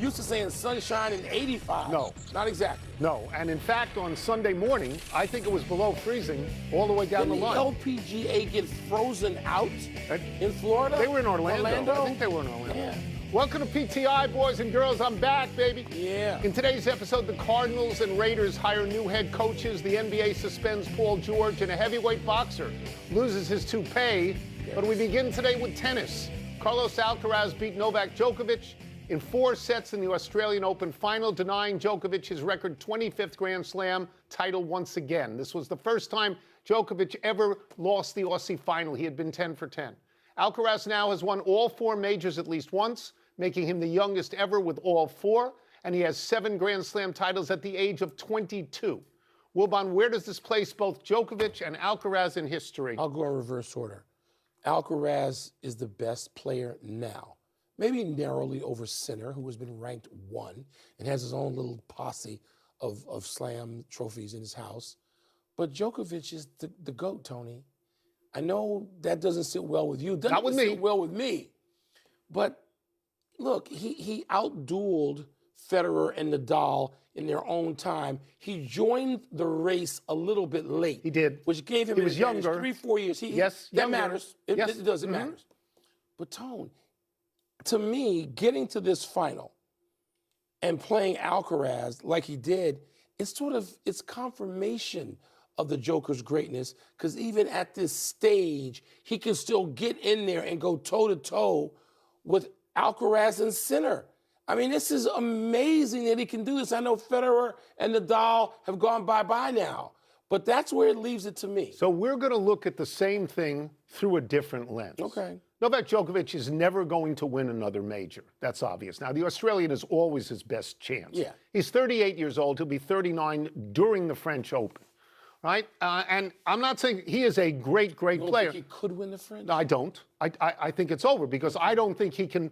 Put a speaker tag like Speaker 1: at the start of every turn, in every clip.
Speaker 1: used to saying sunshine and 85.
Speaker 2: No.
Speaker 1: Not exactly.
Speaker 2: No, and in fact, on Sunday morning, I think it was below freezing all the way down the line.
Speaker 1: Did the LPGA get frozen out in Florida?
Speaker 2: They were in Orlando. I think they were in Orlando.
Speaker 1: Yeah.
Speaker 2: Welcome to PTI, boys and girls. I'm back, baby.
Speaker 1: Yeah.
Speaker 2: In today's episode, the Cardinals and Raiders hire new head coaches. The NBA suspends Paul George, and a heavyweight boxer loses his toupee. Yes. But we begin today with tennis. Carlos Alcaraz beat Novak Djokovic in 4 sets in the Australian Open final, denying Djokovic his record 25th Grand Slam title once again. This was the first time Djokovic ever lost the Aussie final. He had been 10 for 10. Alcaraz now has won all 4 majors at least once, making him the youngest ever with all 4, and he has 7 Grand Slam titles at the age of 22. Wilbon, where does this place both Djokovic and Alcaraz in history?
Speaker 1: I'll go in reverse order. Alcaraz is the best player now. Maybe narrowly over Sinner, who has been ranked 1 and has his own little posse of slam trophies in his house. But Djokovic is the GOAT, Tony. I know that doesn't sit well with you.
Speaker 2: Not with me.
Speaker 1: Sit well with me. But look, he outdueled Federer and Nadal in their own time. He joined the race a little bit late.
Speaker 2: He did.
Speaker 1: Which gave him
Speaker 2: he was younger.
Speaker 1: 3-4 years.
Speaker 2: Yes,
Speaker 1: that
Speaker 2: younger.
Speaker 1: matters. It does. It matters. But Tone, to me, getting to this final and playing Alcaraz like he did, it's confirmation of the Joker's greatness, because even at this stage, he can still get in there and go toe-to-toe with Alcaraz and Sinner. I mean, this is amazing that he can do this. I know Federer and Nadal have gone bye-bye now, but that's where it leaves it to me.
Speaker 2: So we're going to look at the same thing through a different lens.
Speaker 1: Okay.
Speaker 2: Novak Djokovic is never going to win another major. That's obvious. Now, the Australian is always his best chance.
Speaker 1: Yeah.
Speaker 2: He's 38 years old. He'll be 39 during the French Open, right? And I'm not saying he is a great player.
Speaker 1: You don't think he could win the French?
Speaker 2: No, I don't. I think it's over, because I don't think he can,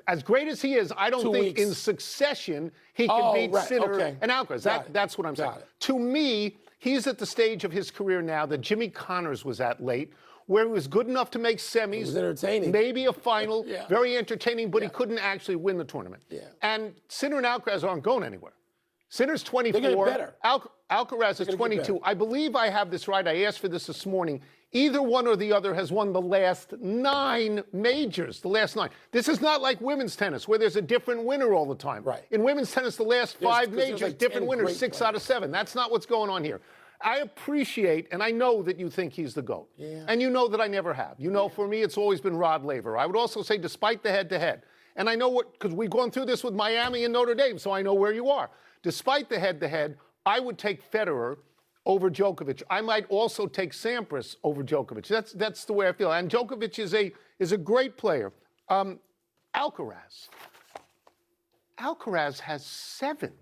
Speaker 2: as great as he is, I don't think in succession he can beat Sinner and Alcaraz. That's what I'm saying. To me, he's at the stage of his career now that Jimmy Connors was at late, where he was good enough to make semis.
Speaker 1: It was entertaining.
Speaker 2: Maybe a final, very entertaining, but he couldn't actually win the tournament.
Speaker 1: Yeah.
Speaker 2: And Sinner and Alcaraz aren't going anywhere. Sinner's 24.
Speaker 1: They're getting better.
Speaker 2: Alcaraz is 22. I believe I have this right. I asked for this morning. Either one or the other has won the last 9 majors, the last 9. This is not like women's tennis, where there's a different winner all the time.
Speaker 1: Right.
Speaker 2: In women's tennis, the last 5 majors,
Speaker 1: like
Speaker 2: different winners, 6 out of 7. That's not what's going on here. I appreciate, and I know that you think he's the GOAT.
Speaker 1: Yeah.
Speaker 2: And you know that I never have. You know, for me, it's always been Rod Laver. I would also say, despite the head-to-head, and I know what, because we've gone through this with Miami and Notre Dame, so I know where you are. Despite the head-to-head, I would take Federer over Djokovic. I might also take Sampras over Djokovic. That's the way I feel. And Djokovic is a great player. Alcaraz has 7.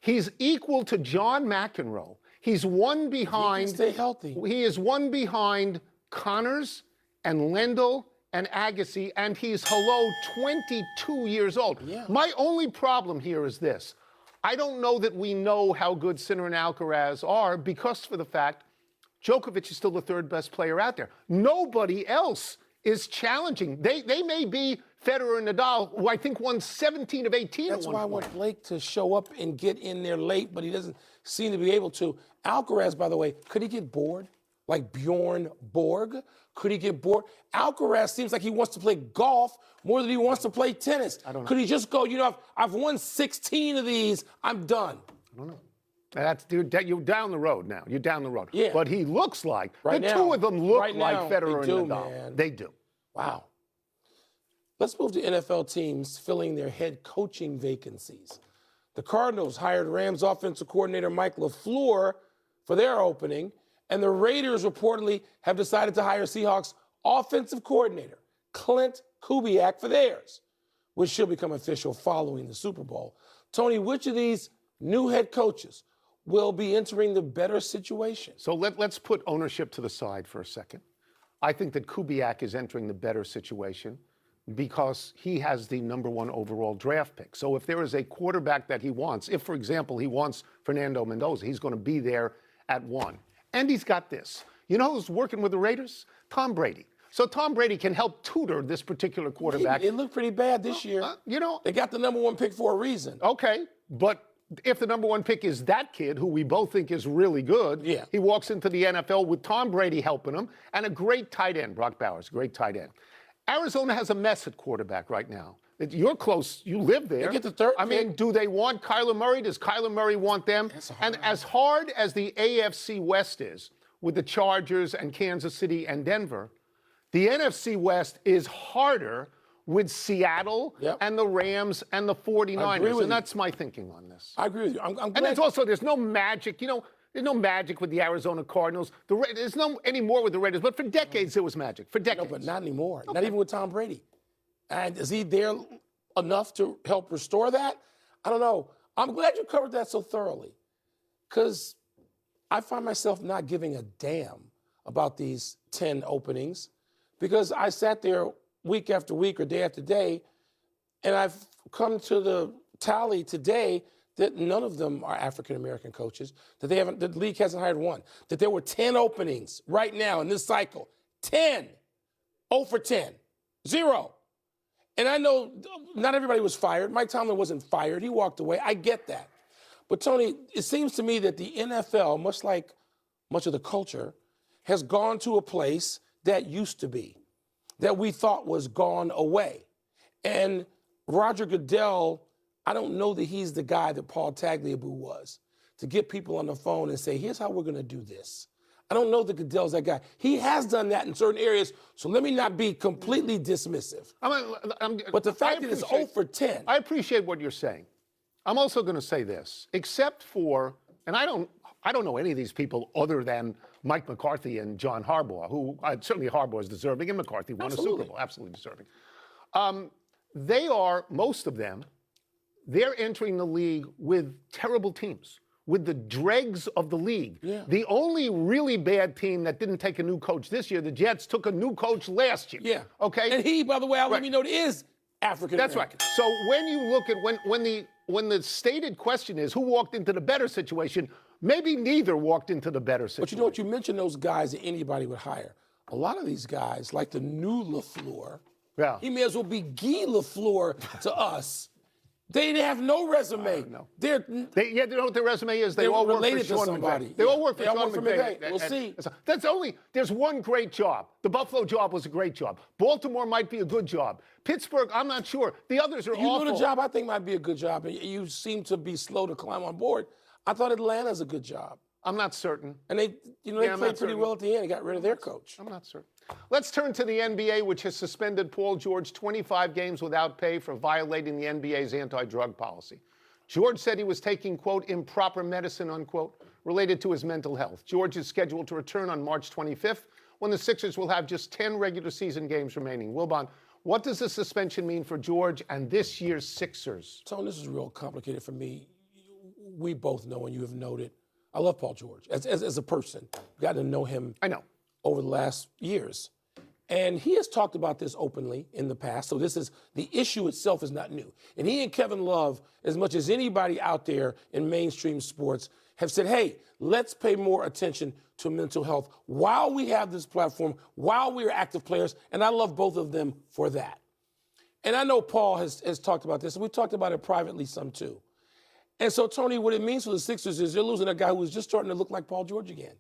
Speaker 2: He's equal to John McEnroe. He's one behind.
Speaker 1: He can stay healthy.
Speaker 2: He is one behind Connors and Lendl and Agassi, and he's 22 years old.
Speaker 1: Yeah.
Speaker 2: My only problem here is this. I don't know that we know how good Sinner and Alcaraz are, because for the fact Djokovic is still the 3rd best player out there. Nobody else is challenging. They may be Federer and Nadal, who I think won 17 of 18
Speaker 1: That's
Speaker 2: at one
Speaker 1: why I
Speaker 2: point.
Speaker 1: want Blake to show up and get in there late, but he doesn't seem to be able to. Alcaraz, by the way, could he get bored? Like Bjorn Borg? Could he get bored? Alcaraz seems like he wants to play golf more than he wants to play tennis.
Speaker 2: I don't know.
Speaker 1: Could he just go, I've won 16 of these, I'm done?
Speaker 2: I don't know. You're down the road now. You're down the road.
Speaker 1: Yeah.
Speaker 2: But he looks like,
Speaker 1: right
Speaker 2: the
Speaker 1: now,
Speaker 2: 2 of them look
Speaker 1: right
Speaker 2: like
Speaker 1: now,
Speaker 2: Federer
Speaker 1: they do,
Speaker 2: and Nadal.
Speaker 1: Man.
Speaker 2: They do.
Speaker 1: Wow. Let's move to NFL teams filling their head coaching vacancies. The Cardinals hired Rams offensive coordinator Mike LaFleur for their opening, and the Raiders reportedly have decided to hire Seahawks offensive coordinator Clint Kubiak for theirs, which should become official following the Super Bowl. Tony, which of these new head coaches will be entering the better situation?
Speaker 2: So let's put ownership to the side for a second. I think that Kubiak is entering the better situation because he has the #1 overall draft pick. So if there is a quarterback that he wants, if, for example, he wants Fernando Mendoza, he's going to be there at 1. And he's got this. You know who's working with the Raiders? Tom Brady. So Tom Brady can help tutor this particular quarterback.
Speaker 1: It looked pretty bad this year. They got the #1 pick for a reason.
Speaker 2: Okay, but if the #1 pick is that kid, who we both think is really good, he walks into the NFL with Tom Brady helping him and a great tight end, Brock Bowers, great tight end. Arizona has a mess at quarterback right now. You're close. You live there.
Speaker 1: They get the third
Speaker 2: I mean, do they want Kyler Murray? Does Kyler Murray want them? And as hard as the AFC West is with the Chargers and Kansas City and Denver, the NFC West is harder with Seattle and the Rams and the 49ers. And that's my thinking on this.
Speaker 1: I agree with you. I'm glad.
Speaker 2: And there's no magic. There's no magic with the Arizona Cardinals. There's no anymore with the Raiders. But for decades, there was magic. For decades.
Speaker 1: No, but not anymore. Okay. Not even with Tom Brady. And is he there enough to help restore that? I don't know. I'm glad you covered that so thoroughly, because I find myself not giving a damn about these 10 openings, because I sat there week after week or day after day, and I've come to the tally today that none of them are African-American coaches, that the league hasn't hired one, that there were 10 openings right now in this cycle. 10. 0 for 10. 0. And I know not everybody was fired. Mike Tomlin wasn't fired. He walked away. I get that. But, Tony, it seems to me that the NFL, much like much of the culture, has gone to a place that used to be, that we thought was gone away. And Roger Goodell, I don't know that he's the guy that Paul Tagliabue was, to get people on the phone and say, here's how we're going to do this. I don't know that Goodell's that guy. He has done that in certain areas, so let me not be completely dismissive. But the fact that it's 0 for 10.
Speaker 2: I appreciate what you're saying. I'm also going to say this, except for, and I don't know any of these people other than Mike McCarthy and John Harbaugh, who certainly Harbaugh is deserving, and McCarthy won a Super Bowl, absolutely deserving. They are, most of them, they're entering the league with terrible teams, with the dregs of the league. The only really bad team that didn't take a new coach this year, the Jets, took a new coach last year. Okay?
Speaker 1: And he, by the way, I'll let me know, is African American.
Speaker 2: That's right. So when you look at when the stated question is who walked into the better situation, maybe neither walked into the better situation.
Speaker 1: But you know what? You mentioned those guys that anybody would hire. A lot of these guys, like the new LaFleur, he may as well be Guy LaFleur to us. They have no resume.
Speaker 2: No. You know what their resume is? They all work for Sean McVay. They all work for Sean McVay.
Speaker 1: We'll see.
Speaker 2: There's one great job. The Buffalo job was a great job. Baltimore might be a good job. Pittsburgh, I'm not sure. The others are awful.
Speaker 1: You know the job I think might be a good job, and you seem to be slow to climb on board. I thought Atlanta's a good job.
Speaker 2: I'm not certain.
Speaker 1: And they played pretty well at the end and got rid of their coach.
Speaker 2: I'm not certain. Let's turn to the NBA, which has suspended Paul George 25 games without pay for violating the NBA's anti-drug policy. George said he was taking, quote, improper medicine, unquote, related to his mental health. George is scheduled to return on March 25th, when the Sixers will have just 10 regular season games remaining. Wilbon, what does the suspension mean for George and this year's Sixers?
Speaker 1: Tone, this is real complicated for me. We both know, and you have noted, I love Paul George as a person. Got to know him.
Speaker 2: I know.
Speaker 1: Over the last years. And he has talked about this openly in the past. So the issue itself is not new. And he and Kevin Love, as much as anybody out there in mainstream sports, have said, hey, let's pay more attention to mental health while we have this platform, while we are active players. And I love both of them for that. And I know Paul has talked about this, and we talked about it privately some too. And so, Tony, what it means for the Sixers is they're losing a guy who was just starting to look like Paul George again.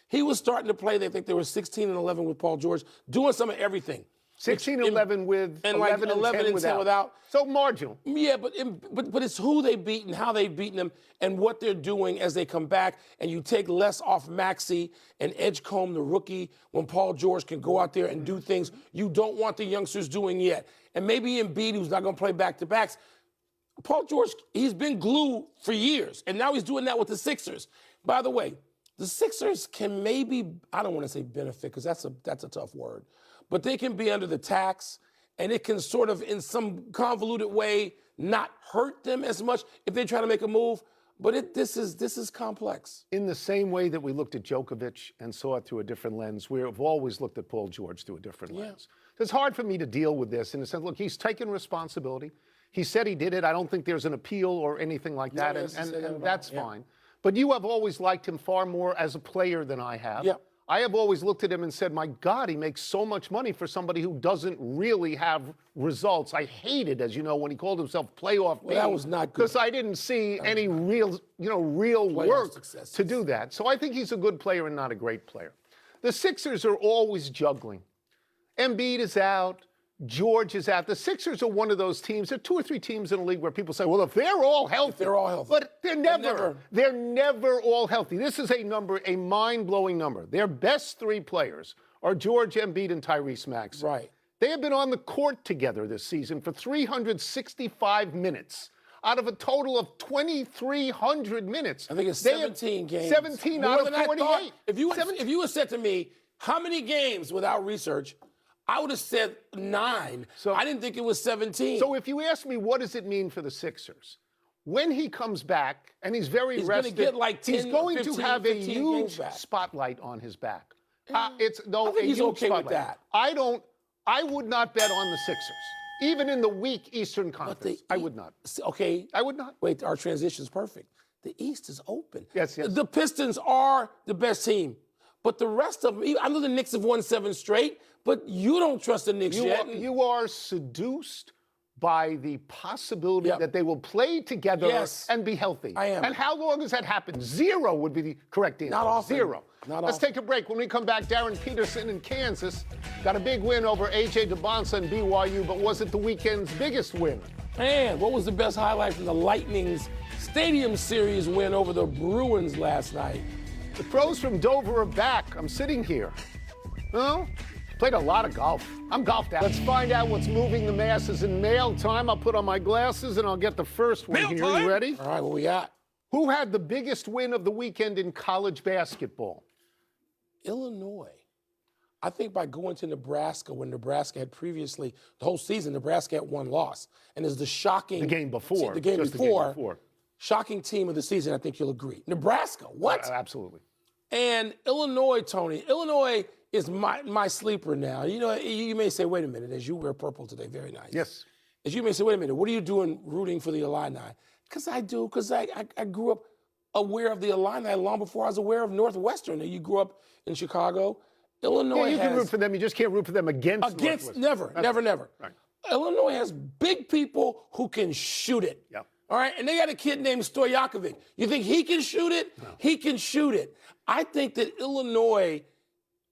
Speaker 1: He was starting to play, they think they were 16-11 with Paul George, doing some of everything.
Speaker 2: 16-11 with, and 11 and 10 without. So marginal.
Speaker 1: Yeah, but it's who they beat and how they've beaten them and what they're doing as they come back. And you take less off Maxey and Edgecombe, the rookie, when Paul George can go out there and do things you don't want the youngsters doing yet. And maybe Embiid, who's not going to play back-to-backs. Paul George, he's been glue for years, and now he's doing that with the Sixers. By the way, the Sixers can maybe, I don't want to say benefit because that's a tough word, but they can be under the tax, and it can sort of, in some convoluted way, not hurt them as much if they try to make a move. But this is complex.
Speaker 2: In the same way that we looked at Djokovic and saw it through a different lens, we've always looked at Paul George through a different lens. It's hard for me to deal with this in the sense, look, he's taken responsibility. He said he did it. I don't think there's an appeal or anything like that, and that's fine. But you have always liked him far more as a player than I have. I have always looked at him and said, my God, he makes so much money for somebody who doesn't really have results. I hated, as you know, when he called himself playoff.
Speaker 1: Well, that was not good.
Speaker 2: Because I didn't see any real work to do that. So I think he's a good player and not a great player. The Sixers are always juggling. Embiid is out. George is out. The Sixers are one of those teams. There are 2 or 3 teams in the league where people say, well, if they're all healthy.
Speaker 1: They're all healthy.
Speaker 2: But they're never all healthy. This is a number, a mind-blowing number. Their best 3 players are George, Embiid, and Tyrese Maxey.
Speaker 1: Right.
Speaker 2: They have been on the court together this season for 365 minutes out of a total of 2,300 minutes.
Speaker 1: I think it's 17 games.
Speaker 2: 17 out of 48.
Speaker 1: If you had said to me, how many games without research, I would have said 9. So I didn't think it was 17.
Speaker 2: So if you ask me, what does it mean for the Sixers? When he comes back, and he's very rested,
Speaker 1: going to get like 10,
Speaker 2: he's going
Speaker 1: 15,
Speaker 2: to have a
Speaker 1: 15
Speaker 2: huge
Speaker 1: back.
Speaker 2: spotlight on his back.
Speaker 1: I think he's okay
Speaker 2: spotlight.
Speaker 1: with that.
Speaker 2: I would not bet on the Sixers. Even in the weak Eastern Conference, I would not.
Speaker 1: Okay.
Speaker 2: I would not.
Speaker 1: Wait, our transition is perfect. The East is open.
Speaker 2: Yes.
Speaker 1: The Pistons are the best team. But the rest of them, I know the Knicks have won 7 straight, but you don't trust the Knicks yet.
Speaker 2: You are seduced by the possibility that they will play together and be healthy.
Speaker 1: I am.
Speaker 2: And how long has that happened? 0 would be the correct answer.
Speaker 1: Not often.
Speaker 2: 0.
Speaker 1: Let's
Speaker 2: take a break. When we come back, Darren Peterson in Kansas got a big win over A.J. DeBonsa and BYU, but was it the weekend's biggest win?
Speaker 1: And what was the best highlight from the Lightning's Stadium Series win over the Bruins last night?
Speaker 2: The pros from Dover are back. I'm sitting here. No? Played a lot of golf. I'm golfed out. Let's find out what's moving the masses in mail time. I'll put on my glasses and I'll get the first one here. You ready?
Speaker 1: All right, what we got?
Speaker 2: Who had the biggest win of the weekend in college basketball?
Speaker 1: Illinois. I think by going to Nebraska, when Nebraska had previously, the whole season, Nebraska had 1 loss. And it's the shocking.
Speaker 2: The game before.
Speaker 1: The game before. Shocking team of the season, I think you'll agree. Nebraska, what?
Speaker 2: Absolutely.
Speaker 1: And Illinois, Tony. Illinois is my sleeper now. You know, you may say, wait a minute, as you wear purple today, very nice.
Speaker 2: Yes.
Speaker 1: As you may say, wait a minute, what are you doing rooting for the Illini? Because I grew up aware of the Illini long before I was aware of Northwestern. You grew up in Chicago. Illinois
Speaker 2: you can root for them. You just can't root for them against
Speaker 1: never. Right. Illinois has big people who can shoot it.
Speaker 2: Yep.
Speaker 1: All right, and they got a kid named Stojakovic. You think he can shoot it? No. He can shoot it. I think that Illinois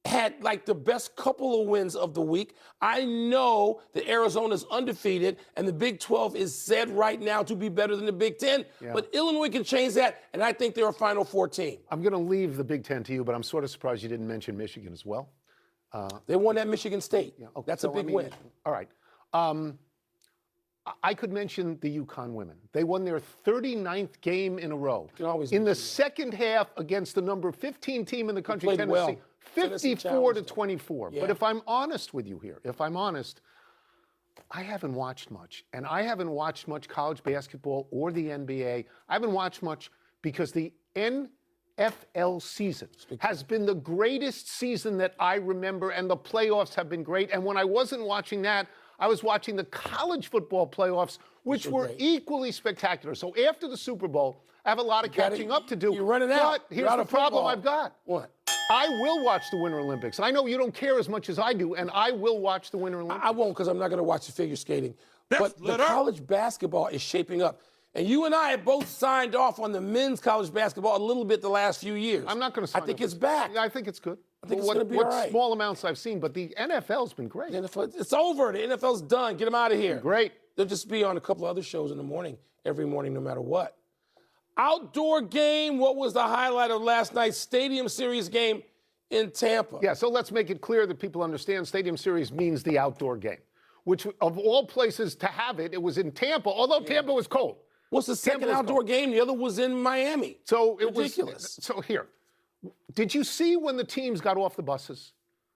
Speaker 1: had like the best couple of wins of the week. I know that Arizona's undefeated, and the Big 12 is said right now to be better than the Big 10. Yeah. But Illinois can change that, and I think they're a Final Four team.
Speaker 2: I'm going to leave the Big 10 to you, but I'm sort of surprised you didn't mention Michigan as well.
Speaker 1: They won at Michigan State. Yeah, okay. That's a big win.
Speaker 2: All right. I could mention the UConn women. They won their 39th game in a row. In the second half against the number 15 team in the country, Tennessee, 54-24. Yeah. But if I'm honest with you here, I haven't watched much. And I haven't watched much college basketball or the NBA. I haven't watched much because the NFL season has been the greatest season that I remember, and the playoffs have been great. And when I wasn't watching that, I was watching the college football playoffs, which were equally spectacular. So after the Super Bowl, I have a lot of catching up to do.
Speaker 1: You're running out.
Speaker 2: But here's the problem I've got.
Speaker 1: What?
Speaker 2: I will watch the Winter Olympics. I know you don't care as much as I do, and I will watch the Winter Olympics.
Speaker 1: I won't, because I'm not going to watch the figure skating. But the college basketball is shaping up. And you and I have both signed off on the men's college basketball a little bit the last few years.
Speaker 2: I'm not going to sign
Speaker 1: I think it's back.
Speaker 2: I think it's good.
Speaker 1: I think it's going to be all right.
Speaker 2: Small amounts I've seen, but the NFL's been great.
Speaker 1: The NFL, it's over. The NFL's done. Get them out of here.
Speaker 2: Great.
Speaker 1: They'll just be on a couple other shows in the morning, every morning, no matter what. Outdoor game. What was the highlight of last night's Stadium Series game in Tampa?
Speaker 2: Yeah, so let's make it clear that people understand Stadium Series means the outdoor game, which of all places to have it, it was in Tampa, although Tampa was cold.
Speaker 1: What's the second outdoor game? The other was in Miami.
Speaker 2: So it
Speaker 1: ridiculous.
Speaker 2: So here, did you see when the teams got off the buses?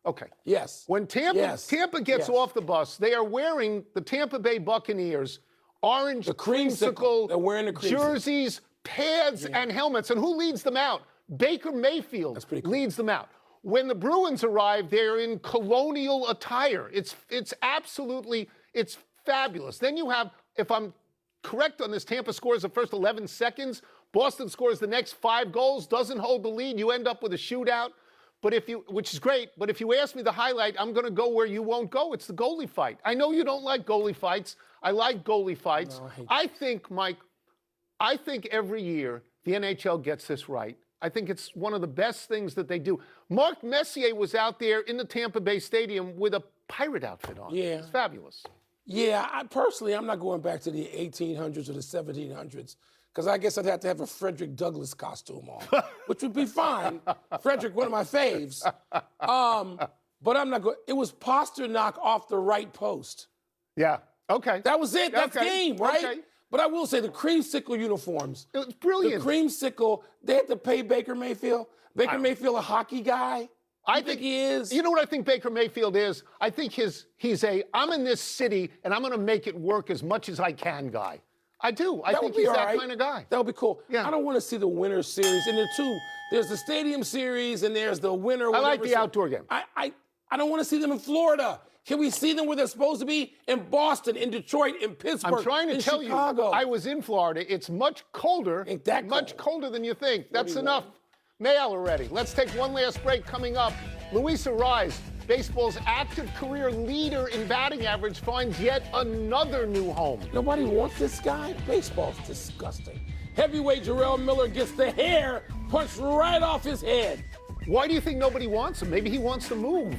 Speaker 2: Okay.
Speaker 1: Yes.
Speaker 2: When Tampa gets off the bus, they are wearing the Tampa Bay Buccaneers orange creamsicle
Speaker 1: They're wearing the
Speaker 2: jerseys, pads, and helmets. And who leads them out? Baker Mayfield leads them out. When the Bruins arrive, they're in colonial attire. It's absolutely, it's fabulous. Then you have, if I'm correct on this, Tampa scores the first 11 seconds. Boston scores the next 5 goals, doesn't hold the lead. You end up with a shootout. which is great, but if you ask me the highlight, I'm going to go where you won't go. It's the goalie fight. I know you don't like goalie fights. I like goalie fights.
Speaker 1: No,
Speaker 2: I think, Mike, every year the NHL gets this right. I think it's one of the best things that they do. Mark Messier was out there in the Tampa Bay Stadium with a pirate outfit on.
Speaker 1: Yeah.
Speaker 2: It's fabulous.
Speaker 1: Yeah, I'm not going back to the 1800s or the 1700s because I guess I'd have to have a Frederick Douglass costume on, which would be fine. Frederick, one of my faves. But I'm not going. It was Pasternak off the right post.
Speaker 2: Yeah. Okay.
Speaker 1: That was it. That's game, right?
Speaker 2: Okay.
Speaker 1: But I will say the creamsicle uniforms.
Speaker 2: It was brilliant.
Speaker 1: The creamsicle, they had to pay Baker Mayfield. Baker Mayfield, a hockey guy. I think he is.
Speaker 2: You know what I think Baker Mayfield is? I think I'm in this city and I'm going to make it work as much as I can guy. I do. I think he's that kind of guy.
Speaker 1: That would be cool.
Speaker 2: Yeah.
Speaker 1: I don't want to see the winter series. And there are two. There's the stadium series and there's the winter.
Speaker 2: I like the outdoor game.
Speaker 1: I don't want to see them in Florida. Can we see them where they're supposed to be? In Boston, in Detroit, in Pittsburgh,
Speaker 2: I'm trying to tell
Speaker 1: Chicago.
Speaker 2: you, I was in Florida. It's much colder.
Speaker 1: Ain't that
Speaker 2: much
Speaker 1: cold?
Speaker 2: colder than you think. That's enough. Mail already. Let's take one last break. Coming up, Luis Arraez, baseball's active career leader in batting average, finds yet another new home.
Speaker 1: Nobody wants this guy. Baseball's disgusting. Heavyweight Jarrell Miller gets the hair punched right off his head.
Speaker 2: Why do you think nobody wants him? Maybe he wants to move.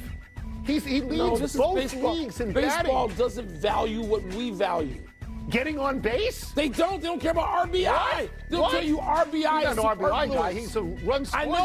Speaker 2: He leads both leagues in batting.
Speaker 1: Baseball doesn't value what we value.
Speaker 2: Getting on base?
Speaker 1: They don't care about RBI.
Speaker 2: What?
Speaker 1: They'll tell you RBI is
Speaker 2: He's not an RBI guy.
Speaker 1: superfluous.
Speaker 2: He's a run scoring.
Speaker 1: I know.